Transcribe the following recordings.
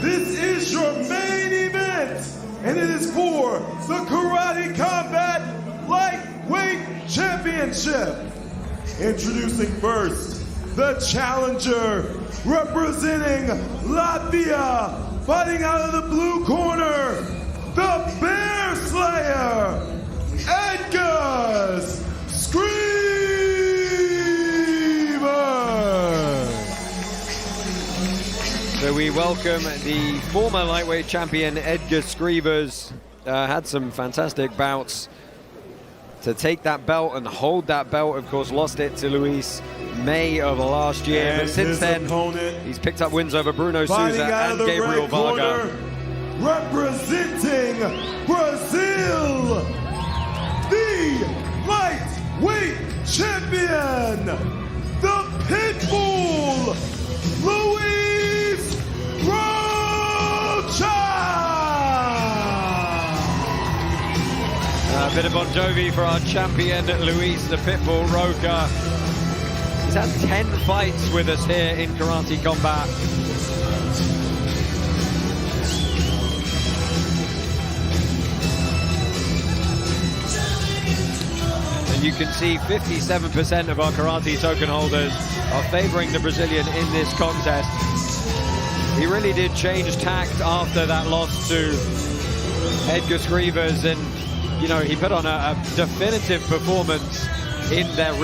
this is your main event, and it is for the Karate Combat Lightweight Championship. Introducing first, the challenger, representing Latvia, fighting out of the blue corner, the Bear Slayer, Edgars Skrivers. So we welcome the former lightweight champion Edgars Skrivers. Had some fantastic bouts to take that belt and hold that belt. Of course, lost it to Luis May of last year, and but since then he's picked up wins over Bruno Souza and Gabriel Varga. Representing Brazil, the lightweight champion, the Pitbull, Luiz Rocha. A bit of Bon Jovi for our champion, Luis the Pitbull Rocha. He's had 10 fights with us here in Karate Combat. And you can see 57% of our karate token holders are favoring the Brazilian in this contest. He really did change tact after that loss to Edgars Skrivers, and you know, he put on a definitive performance in their.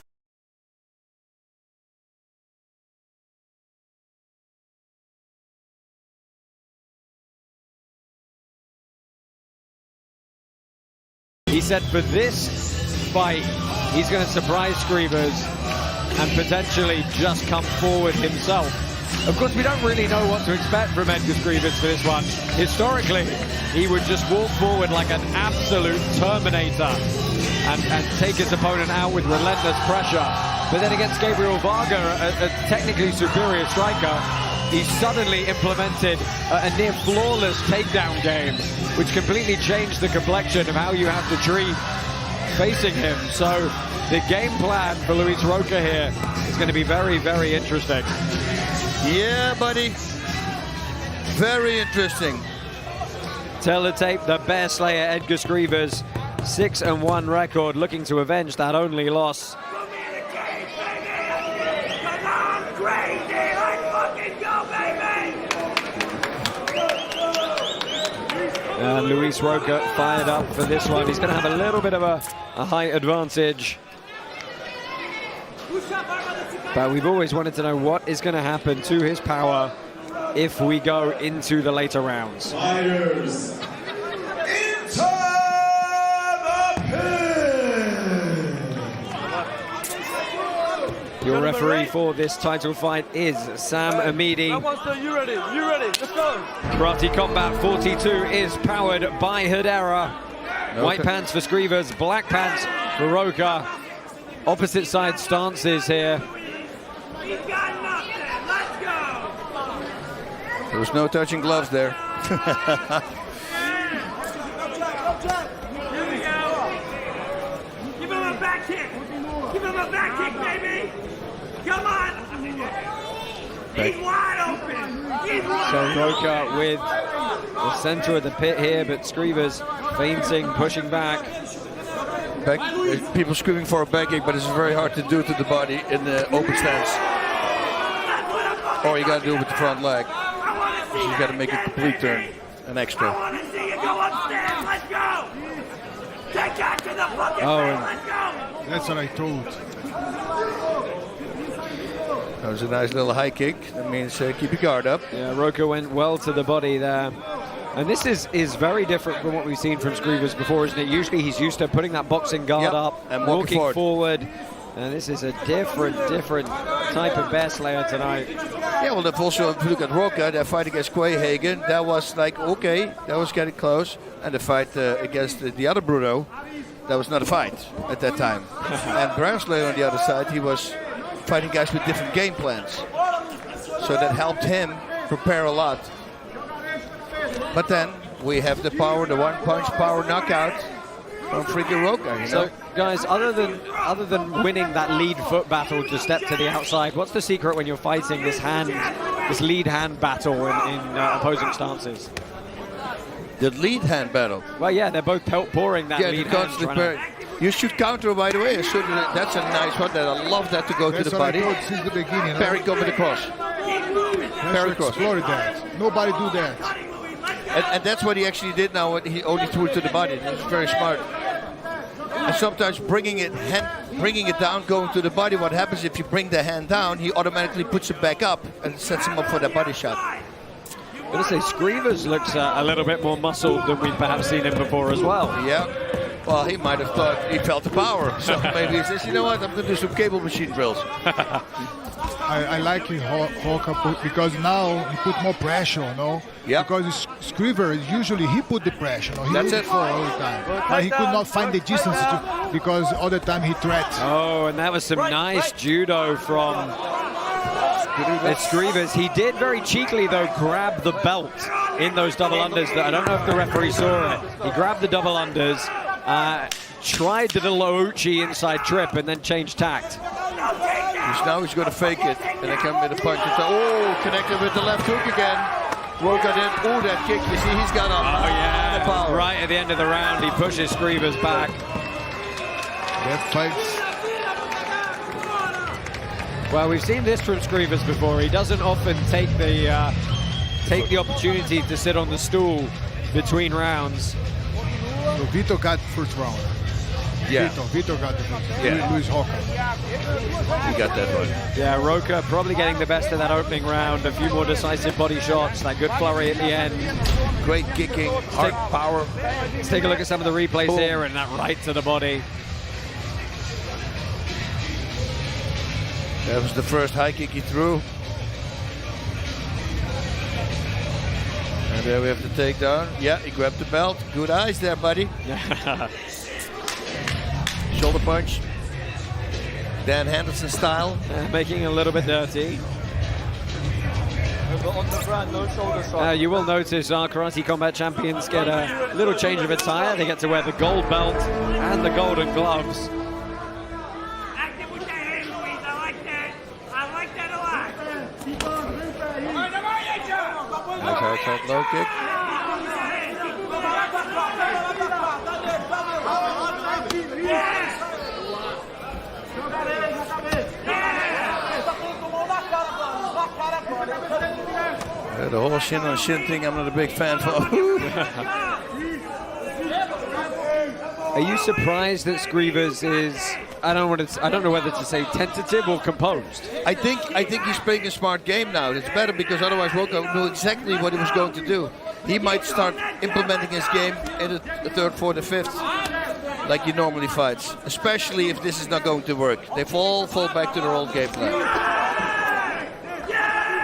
He said for this fight, he's going to surprise Skrivers and potentially just come forward himself. Of course, we don't really know what to expect from Edgars Skrivers for this one. Historically, he would just walk forward like an absolute Terminator and take his opponent out with relentless pressure. But then against Gabriel Varga, a technically superior striker, he suddenly implemented a near flawless takedown game, which completely changed the complexion of how you have to treat facing him. So the game plan for Luiz Rocha here is going to be very, very interesting. Yeah, buddy. Very interesting. Teletape, the Bear Slayer, Edgars Skrivers, 6-1 record, looking to avenge that only loss. And Luiz Rocha fired up for this one. He's going to have a little bit of a height advantage. But we've always wanted to know what is going to happen to his power if we go into the later rounds. Fighters, into the pit! Your referee for this title fight is Sam Amidi. You ready? You ready? Let's go. Karate Combat 42 is powered by Hedera. White pants for Skrivers, black pants for Rocha. Opposite side stances here. There was no touching gloves there. Here we go. Give him a back kick. Give him a back kick, baby. Come on. He's wide open. He's wide So Rocha with the center of the pit here, but Skrivers feinting, pushing back. People screaming for a back kick, but it's very hard to do to the body in the open stance. Or you got to do it with the front leg. So you got to make a complete turn, an extra. I want to see you go upstairs. Let's go. Take that to the fucking Let's go. That's what I told. That was a nice little high kick. That means keep your guard up. Yeah, Rocha went well to the body there. And this is very different from what we've seen from Skrivers before, isn't it? Usually he's used to putting that boxing guard up and walking forward. And this is a different type of Bear Slayer tonight. Yeah, well, also, if you look at Rocha, that fight against Quayhagen, that was like, okay, that was getting close. And the fight against the other Bruno, that was not a fight at that time. And Bear Slayer on the other side, he was fighting guys with different game plans. So that helped him prepare a lot. But then we have the power, the one-punch power knockout from freaking Rocha. You know? So, guys, other than winning that lead foot battle to step to the outside, what's the secret when you're fighting this hand this lead hand battle in opposing stances. The lead hand battle. Well, yeah, they're both pouring that lead hand. You should counter, by the way. That's a nice one. I love that to go to the body. Since the beginning. Parry over the cross. Parry cross. Explore that. Nobody do that. And that's what he actually did now. He only threw it to the body. That's very smart. And sometimes bringing it down, going to the body. What happens if you bring the hand down? He automatically puts it back up and sets him up for that body shot. I'm going to say Skrivers looks a little bit more muscled than we've perhaps seen him before as well. Yeah. Well, he might have thought he felt the power. So maybe he says, you know what, I'm going to do some cable machine drills. I like Rocha because now he put more pressure, Yeah. Because Skriver, usually he put the pressure, He That's looked it. for all the time. But he could not find the distance because all the time he threats. Oh, and that was some nice judo from Skrivers. He did very cheekily, though, grab the belt in those double unders. I don't know if the referee saw it. He grabbed the double unders, tried the little Ouchi inside trip, and then changed tact. Now he's going to fake it, and then come with a punch. Connected with the left hook again. Rocha did. Oh, that kick. You see, he's got a lot of power. Right at the end of the round, he pushes Skrivers back. That fights. Well, we've seen this from Skrivers before. He doesn't often take the opportunity to sit on the stool between rounds. So Vito got first round. Yeah. Vito got the first round. Yeah. Luiz Rocha. He got that one. Yeah, Rocha probably getting the best of that opening round. A few more decisive body shots, that good flurry at the end. Great kicking, hard power. Let's take a look at some of the replays here, and that right to the body. That was the first high kick he threw. And there we have the takedown. Yeah, he grabbed the belt. Good eyes there, buddy. Shoulder punch. Dan Henderson style. Making it a little bit dirty. You will notice our Karate Combat champions get a little change of attire. They get to wear the gold belt and the golden gloves. Active with that hand, Luis. I like that. I like that a lot. Nice hard shot, low kick. The whole shin on shin thing, I'm not a big fan for. Are you surprised that Skrivers is? I don't know whether to say tentative or composed. I think he's playing a smart game now. It's better because otherwise Rocha knew exactly what he was going to do. He might start implementing his game in the third, fourth, and fifth, like he normally fights. Especially if this is not going to work. They fall back to their old game plan.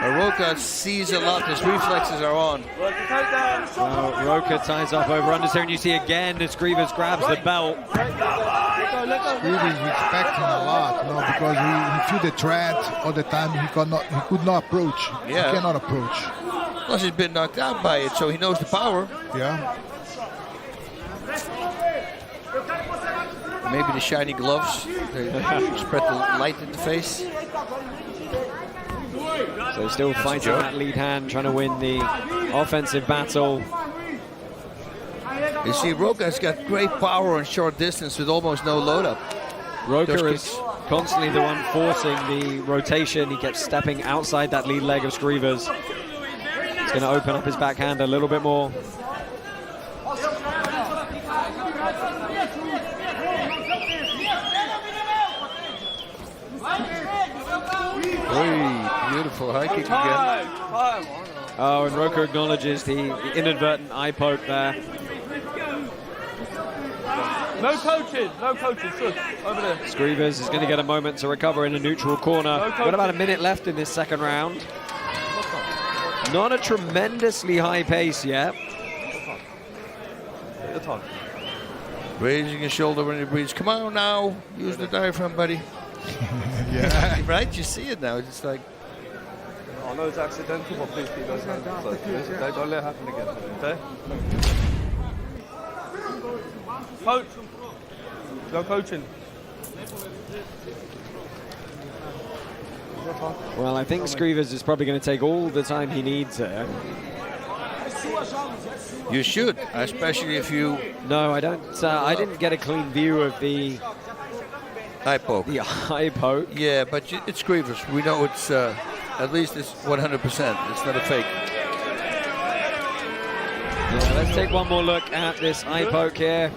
Rocha sees a lot. His reflexes are on. Rocha ties up over unders here, and you see again that Skrivers grabs the belt. Skrivers is expecting a lot, because he feel the threat all the time. He could not approach. Yeah. He cannot approach. Plus he's been knocked out by it, so he knows the power. Yeah. Maybe the shiny gloves. They spread the light in the face. So still fighting that lead hand, trying to win the offensive battle. You see, Rocha's got great power on short distance with almost no load up. Rocha is constantly the one forcing the rotation. He kept stepping outside that lead leg of Skrivers. He's going to open up his backhand a little bit more. Beautiful high kick again. Oh, and Rocha acknowledges the inadvertent eye poke there. No coaching, Sid, over there. Skrivers is going to get a moment to recover in a neutral corner. Got about a minute left in this second round. Not a tremendously high pace yet. Raising his shoulder when he breathes. Come on now, use the diaphragm, buddy. Yeah. Right? You see it now. It's like. I know it's accidental, but please keep those hands. So, don't let it happen again, okay? Coach. No coaching. Well, I think Skrivers is probably going to take all the time he needs here. You should, especially if you... No, I don't. I didn't get a clean view of the eye poke. The eye poke. Yeah, but it's Skrivers. We know it's at least it's 100%. It's not a fake. Yeah, let's take one more look at this eye poke here.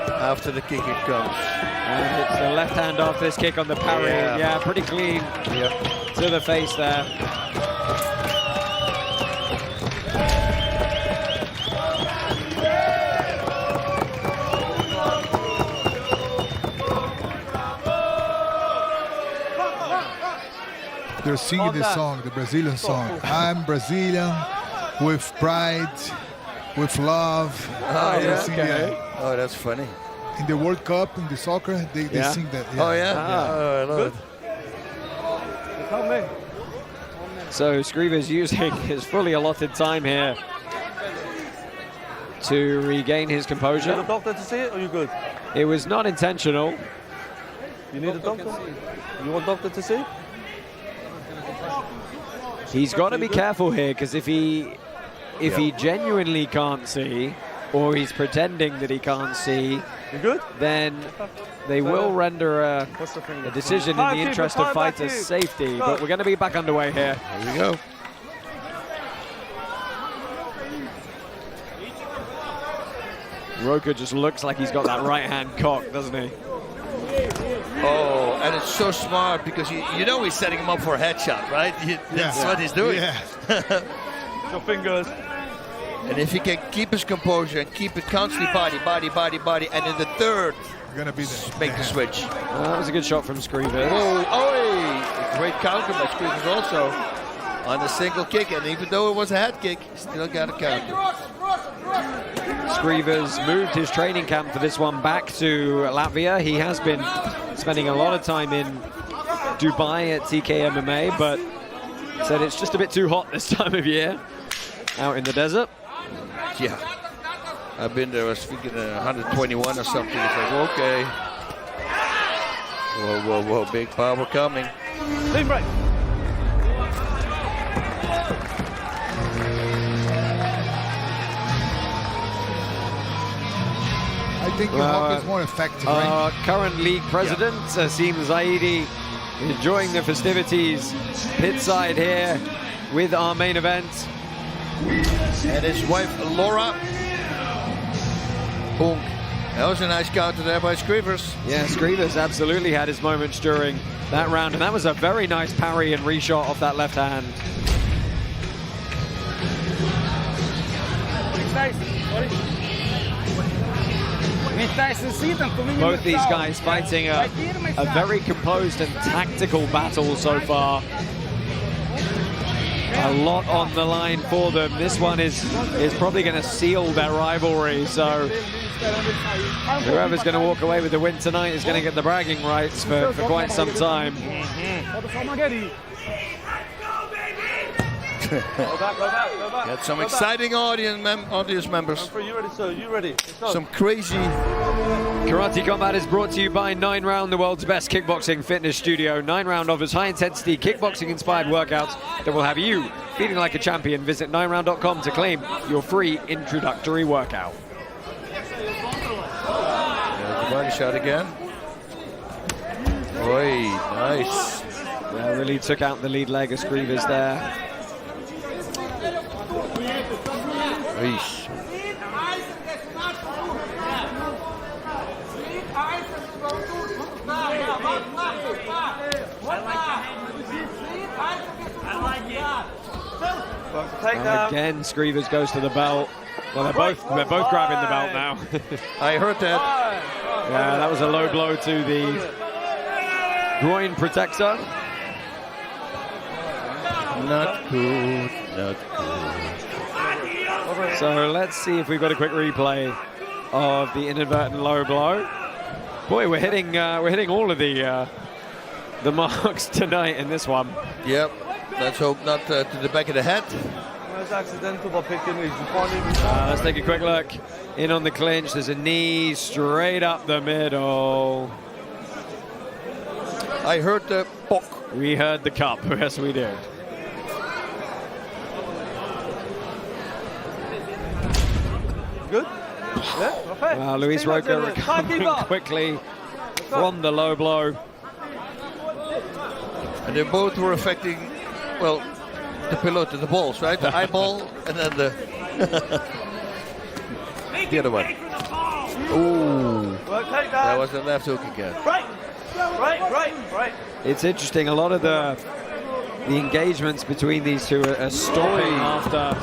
After the kick it comes. And it's the left hand off this kick on the parry. Yeah, pretty clean to the face there. They're singing this song, the Brazilian song. I'm Brazilian with pride, with love. Oh, They're singing that. Oh, that's funny. In the World Cup, in the soccer, they sing that. Oh, yeah? Oh, I love it. So Skrivers using his fully allotted time here to regain his composure. You need a doctor to see it, or you good? It was not intentional. You need a doctor? You want doctor to see? He's got to be careful here, because if he genuinely can't see, or he's pretending that he can't see, then they will render a decision in the interest of fighters' safety. But we're going to be back underway here. Here we go. Rocha just looks like he's got that right hand cocked, doesn't he? Oh, and it's so smart because you know he's setting him up for a headshot, right? That's what he's doing. Yeah. Your fingers. And if he can keep his composure and keep it constantly body, and in the third, gonna be make the switch. That was a good shot from Skrivers. Oh, great counter by Skrivers also on the single kick, and even though it was a head kick, he still got a counter. Skrivers moved his training camp for this one back to Latvia. He has been spending a lot of time in Dubai at TK MMA, but said it's just a bit too hot this time of year out in the desert. Yeah, I've been there. I was thinking 121 or something. It's like, okay. Whoa, big power coming. Lean break. I think your hook is more effective, right? Current league president, Shahzaib Rind, enjoying the festivities pit side here with our main event. And his wife, Laura. Boom. That was a nice counter there by Skrivers. Yeah, Skrivers absolutely had his moments during that round, and that was a very nice parry and reshot off that left hand. Both these guys fighting a very composed and tactical battle so far. A lot on the line for them. This one is probably going to seal their rivalry. So whoever's going to walk away with the win tonight is going to get the bragging rights for quite some time. Go back. Got some exciting audience members. You ready, sir? You ready? Some crazy. Karate Combat is brought to you by 9 Round, the world's best kickboxing fitness studio. 9 Round offers high-intensity kickboxing-inspired workouts that will have you feeling like a champion. Visit 9round.com to claim your free introductory workout. There's the body shot again. Oi, nice. Yeah, really took out the lead leg of Skrivers there. Eesh. Again, Skrivers goes to the belt. Well, they're both grabbing the belt now. I heard that. Yeah, that was a low blow to the groin protector. Not good, not good. So let's see if we've got a quick replay of the inadvertent low blow. Boy, we're hitting all of the marks tonight in this one. Yep. Let's hope not to the back of the head. Let's take a quick look. In on the clinch, there's a knee straight up the middle. I heard the pok. We heard the cup. Yes, we did. Good? Yeah, okay. Well, Luiz Rocha recovering quickly from the low blow. And they both were affecting, well, the pillow to the balls, right? The eyeball and then the the other one. Ooh, that was the left hook again. Right. It's interesting. A lot of the engagements between these two are stopping after.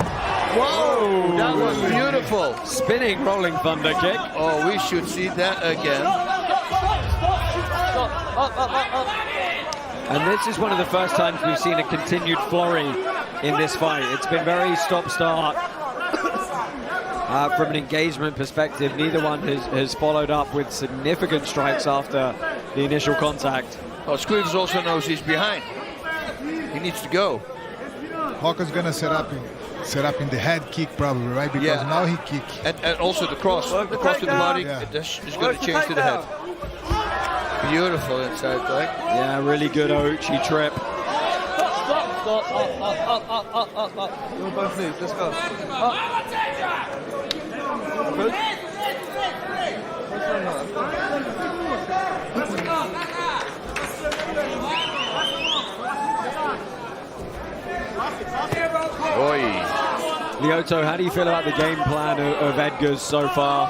Whoa, that was beautiful. Spinning rolling thunder kick. Oh, we should see that again. And this is one of the first times we've seen a continued flurry in this fight. It's been very stop-start. From an engagement perspective, neither one has followed up with significant strikes after the initial contact. Oh, Skrivers also knows he's behind. He needs to go. Rocha's gonna set up in the head kick probably, right? Because now he kick. And also the cross to the body is going to change to the head. Beautiful inside leg. Yeah, really good Ochi trip. Stop. Up. You both leave. Let's go. Good. Oi. Lyoto, how do you feel about the game plan of Edgars so far?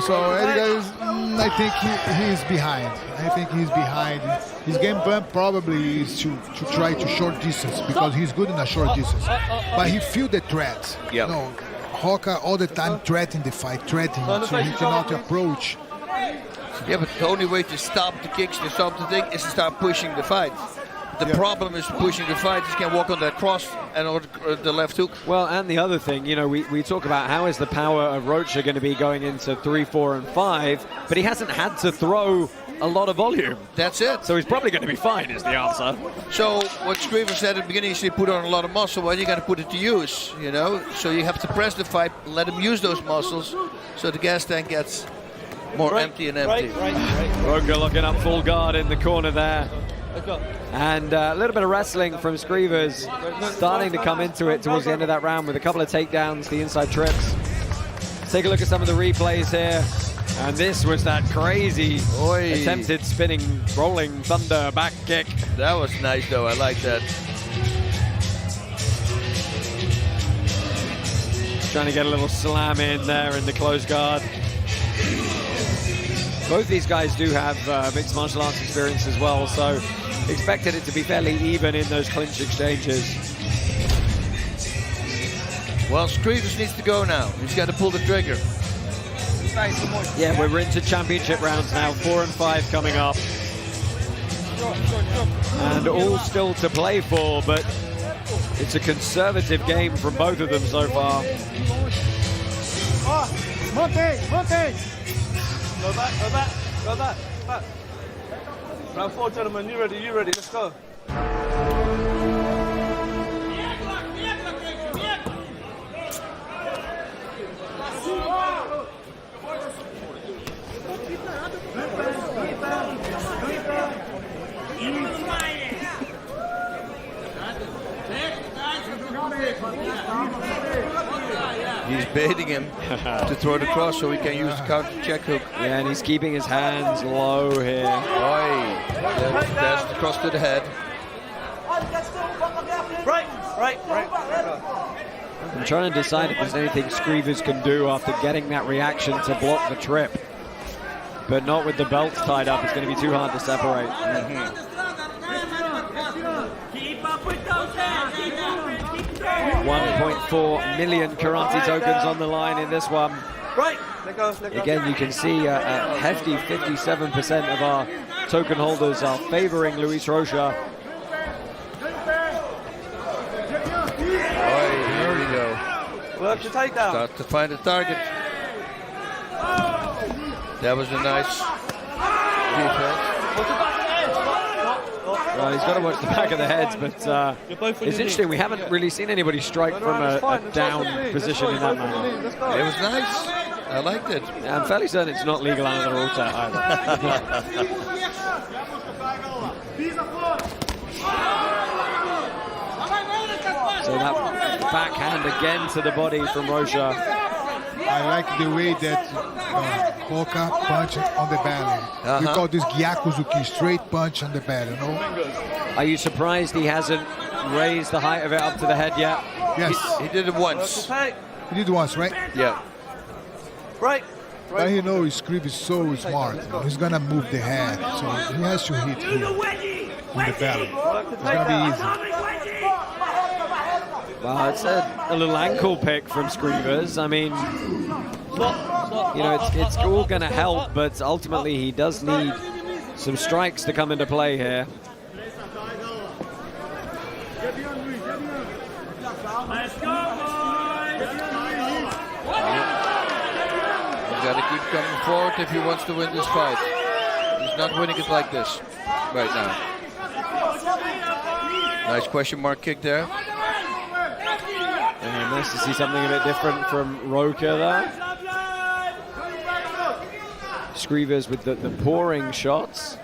So Edgars, I think he's behind. I think he's behind. His game plan probably is to try to short distance because he's good in a short distance. But he feel the threat. Yep. You know, Rocha all the time threatening the fight, threatening, so he cannot approach. Yeah, but the only way to stop the kicks, to stop the thing, is to start pushing the fight. The problem is pushing the fight. He can walk on that cross and or the left hook. Well, and the other thing, you know, we talk about how is the power of Rocha going to be going into 3, 4, and 5, but he hasn't had to throw a lot of volume. That's it. So he's probably going to be fine, is the answer. So what Skrivers said at the beginning is he put on a lot of muscle. Well, you got to put it to use, you know. So you have to press the fight, let him use those muscles, so the gas tank gets more empty and empty. Rocha looking up full guard in the corner there. And a little bit of wrestling from Skrivers, starting to come into it towards the end of that round with a couple of takedowns, the inside trips. Take a look at some of the replays here. And this was that crazy attempted spinning, rolling thunder back kick. That was nice, though. I like that. Trying to get a little slam in there in the close guard. Both these guys do have mixed martial arts experience as well, so expected it to be fairly even in those clinch exchanges. Well, Skrivers needs to go now. He's got to pull the trigger. Yeah, we're into championship rounds now, 4 and 5 coming up. And all still to play for, but it's a conservative game from both of them so far. Monte! Go back. Round 4, gentlemen, you ready, let's go. He's baiting him to throw the cross so he can use the counter check hook. Yeah, and he's keeping his hands low here. That's the cross to the head. Right. I'm trying to decide if there's anything Skrivers can do after getting that reaction to block the trip. But not with the belts tied up, it's going to be too hard to separate. Keep up with those hands. 1.4 million karate tokens on the line in this one. Right. Let go. Again, you can see a hefty 57% of our token holders are favoring Luiz Rocha. Here we go. Work the takedown. Start to find a target. That was a nice defense. Well, he's got to watch the back of the heads, but it's interesting. We haven't really seen anybody strike from a down position in that manner. It was nice. I liked it. I'm fairly certain it's not legal under the rules either. So that backhand again to the body from Rocha. I like the way that Rocha punched on the belly. We call this Gyakuzuki, straight punch on the belly, you know? Are you surprised he hasn't raised the height of it up to the head yet? Yes. He did it once. He did once, right? Yeah. Right. But he knows Skrivers is so smart. He's gonna move the head, so he has to hit here on the belly. It's gonna be easy. Well, it's a little ankle pick from Skrivers. I mean, you know, it's all going to help, but ultimately he does need some strikes to come into play here. Let's go, boys! He's got to keep coming forward if he wants to win this fight. He's not winning it like this right now. Nice question mark kick there. And nice to see something a bit different from Rocha there. Skrivers with the pouring shots.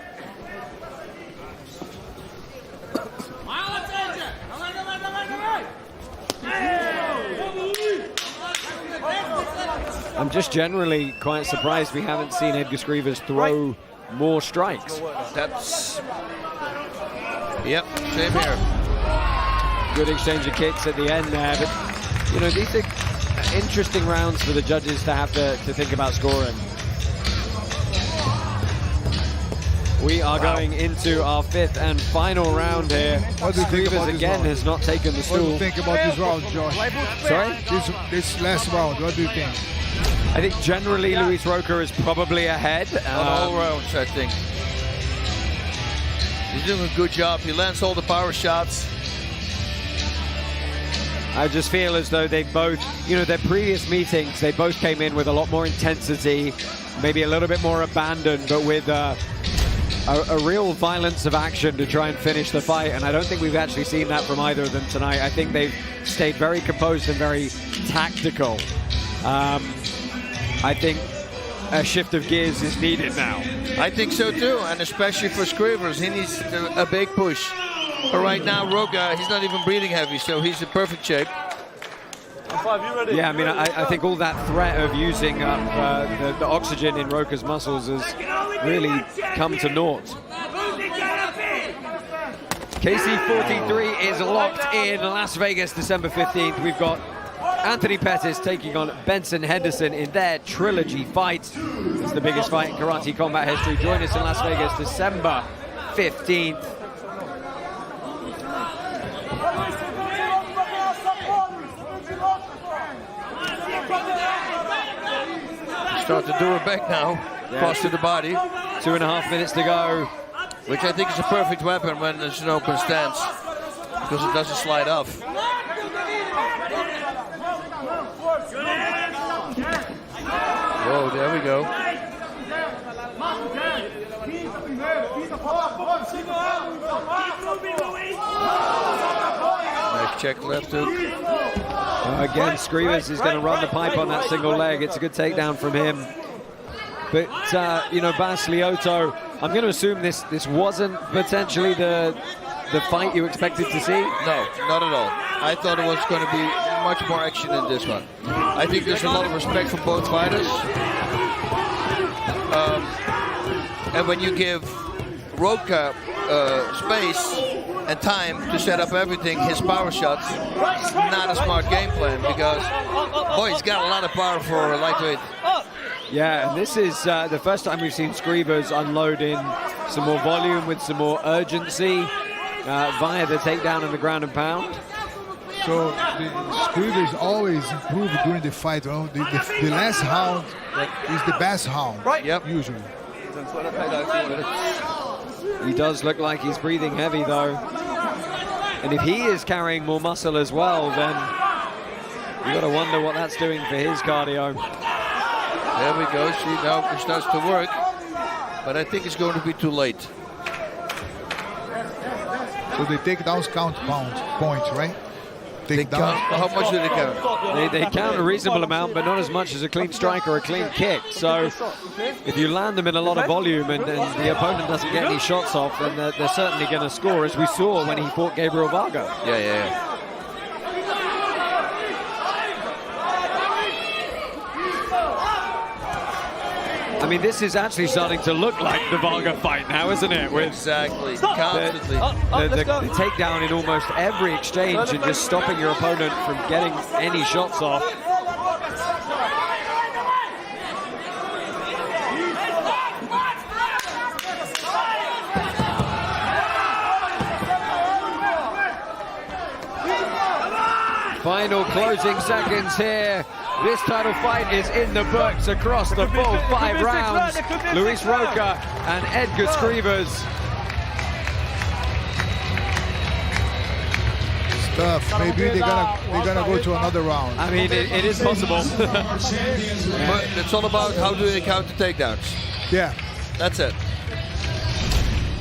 I'm just generally quite surprised we haven't seen Edgars Skrivers throw more strikes. That's... Yep, same here. Good exchange of kicks at the end there, but you know, these are interesting rounds for the judges to have to think about scoring. We are going into our 5th and final round here. What do you think about Skrivers this again round? has not taken the What do you stool. think about this round, Josh? Sorry? This last round, what do you think? I think generally Luiz Rocha is probably ahead. On all rounds, I think. He's doing a good job. He lands all the power shots. I just feel as though they both, you know, their previous meetings, they both came in with a lot more intensity, maybe a little bit more abandon, but with a real violence of action to try and finish the fight. And I don't think we've actually seen that from either of them tonight. I think they've stayed very composed and very tactical. I think a shift of gears is needed now. I think so too, and especially for Skrivers, he needs a big push. But right now, Rocha, he's not even breathing heavy, so he's a perfect shape. Yeah, I mean, I think all that threat of using up the oxygen in Rocha's muscles has really come to naught. KC43 is locked in Las Vegas, December 15th. We've got Anthony Pettis taking on Benson Henderson in their trilogy fight. It's the biggest fight in karate combat history. Join us in Las Vegas, December 15th. Start to do it back now, cross to the body. 2.5 minutes to go. Which I think is a perfect weapon when there's an open stance, because it doesn't slide off. Whoa, there we go. Nice check left hook. Again, Skrivers is going to run the pipe on that single leg. It's a good takedown from him. But, you know, Bas Lyoto, I'm going to assume this wasn't potentially the fight you expected to see? No, not at all. I thought it was going to be much more action in this one. I think there's a lot of respect for both fighters. And when you give Rocha space and time to set up everything, his power shots, it's not a smart game plan, because, boy, he's got a lot of power for a lightweight. Yeah, and this is the first time we've seen Skrivers unloading some more volume with some more urgency via the takedown and the ground and pound. So Skrivers always improve during the fight. You know? The last round is the best round, Yep. usually. He does look like he's breathing heavy, though. And if he is carrying more muscle as well, then you got to wonder what that's doing for his cardio. There we go. See, now it starts to work, but I think it's going to be too late. So they take down count points, right? They count. How much do they count? They count a reasonable amount, but not as much as a clean strike or a clean kick. So if you land them in a lot of volume and the opponent doesn't get any shots off, then they're certainly going to score, as we saw when he fought Gabriel Varga. Yeah. I mean, this is actually starting to look like the Varga fight now, isn't it? With Exactly. the Constantly. the takedown in almost every exchange and just stopping your opponent from getting any shots off. Final closing seconds here. This title fight is in the books across the full 5 rounds. Luiz Rocha and Edgars Skrivers. Tough. Maybe they're gonna go to another round. I mean, it is possible. But it's all about how do they counter takedowns. Yeah. That's it.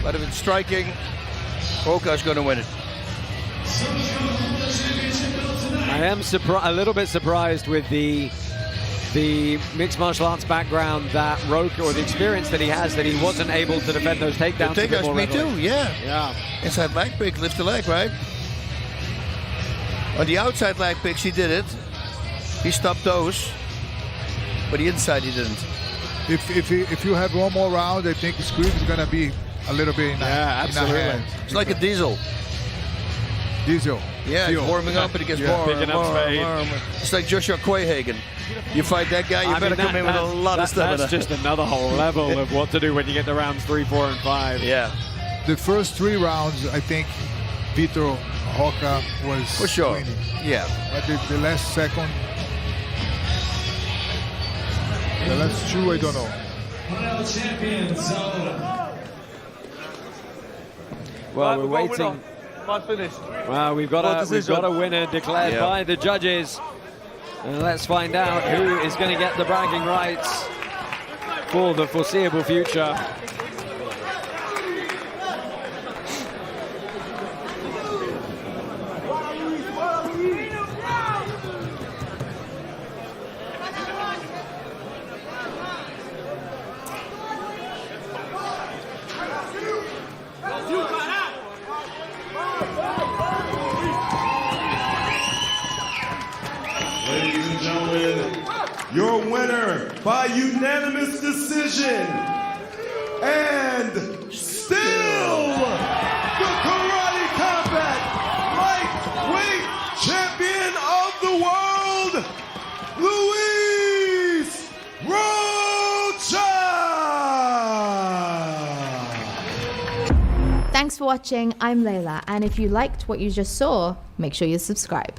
But if it's striking, Rocha's going to win it. I am a little bit surprised with the mixed martial arts background that Rocha, or the experience that he has, that he wasn't able to defend those takedowns. The takedowns, me too, yeah. Yeah. Inside leg pick, lift the leg, right? On the outside leg picks, he did it. He stopped those. But the inside, he didn't. If you have one more round, I think Skrivers is gonna be a little bit in absolutely. It's like a diesel. Diesel. Yeah, Fuel. he's warming up and he gets more picking and up more, speed. and more. It's like Joshua Quayhagen. You fight that guy, you I better mean, come in with a lot of stamina. That's just another whole level of what to do when you get to rounds 3, 4, and 5. Yeah. The first 3 rounds, I think Vitor Rocha was For sure. winning. Yeah. But the last second, the last 2, I don't know. Well, we're waiting. Fight finished. Well, we've got a winner declared by the judges. And let's find out who is going to get the bragging rights for the foreseeable future. Ladies and gentlemen, your winner by unanimous decision, and still the Karate Combat Lightweight Champion of the World, Luiz Rocha! Thanks for watching. I'm Layla, and if you liked what you just saw, make sure you subscribe.